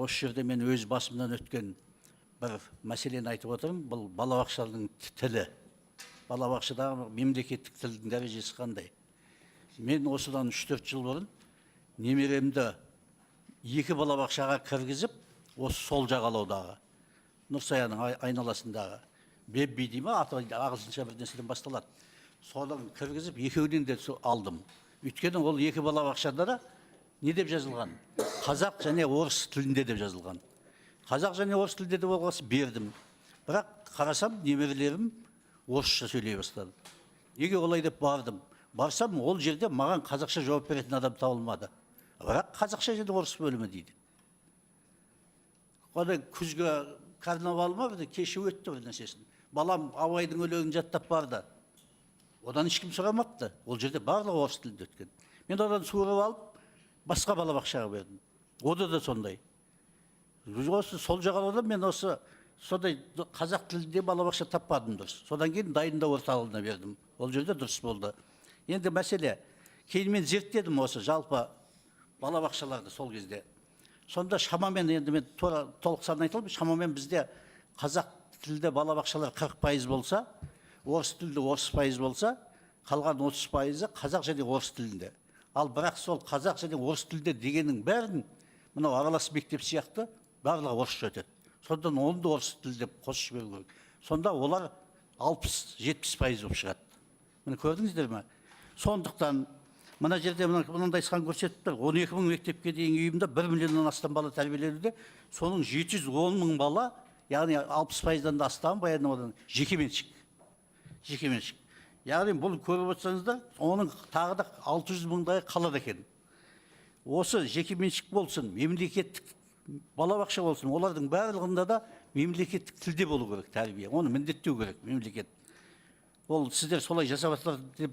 Осы жерде мен өз басымдан өткен бір мәселені айтып отырмын. Бұл балабақшаның тілі. Балабақшадағы мемлекеттік тілдің дәрежесі қандай? Мен осыдан 3-4 жыл бұрын немеремді 2 балабақшаға кіргізіп, осы сол жағалаудағы, Нұрсаяның айналасындағы Бебби дей ма, ағылшынша бір нәрседен басталады. Содан кіргізіп, екеуден де алдым. Өйткені ол 2 балабақшада да не деп жазылған? Қазақ және орыс тілінде деп жазылған. Қазақ және орыс тілінде де болғасы бердім. Бірақ қарасам, немерелерім орысша сөйлей бастады. Неге олай деп бардым? Барсам, ол жерде маған қазақша жауап беретін адам табылмады. Бірақ қазақша және орыс бөлімі дейді. Қодай күзгі карнавал ма, кеші өтті бір нәрсесін. Балам Абайдың өлеңін жаттап барды. Одан ешкім сұрамапты. Ол жерде барлығы орыс тілінде өткен. Мен одан суырып алып, басқа балабақшаға бердім. Ода да сондай. Осы сол жағалаудан мен осы сондай қазақ тілінде балабақша таппадым дұрыс. Содан кейін дайындау орталығына бердім. Ол жерде дұрыс болды. Енді мәселе, кейін мен зерттедім осы жалпы балабақшаларды сол кезде. Сонда шамамен, енді мен толық санын айтылып, шамамен бізде қазақ тілді балабақшалар 40% болса, орыс тілді 30% болса, қалған 30%-ы қазақ және орыс тілінде. Ал бірақ сол қазақ және орыс тілде дегеннің бәрін, мынау аралас мектеп сияқты, барлығы орысша өтеді. Сондан оны да орыс тілде қосып жіберу керек. Сонда олар 60-70% болып шығады. Міне көрдіңіздер ме? Сондықтан мына жерде мынандай сан көрсетіп тұр. 12 мың мектепке дейін ұйымда 1 миллионнан астам бала тәрбиеленуде, соның 710 мың бала, яғни 60%-дан да астам баяндамадан жекеменшік. Жекеменшік. Яғни бұл көріп отырсаңыздар, оның тағы да 600 мыңдай қалады екен. Осы жекеменшік болсын, мемлекеттік балабақша болсын, олардың барлығында да мемлекеттік тілде болу керек тәрбие. Оны міндеттеу керек мемлекет. Ол сіздер солай жасап жатыр деп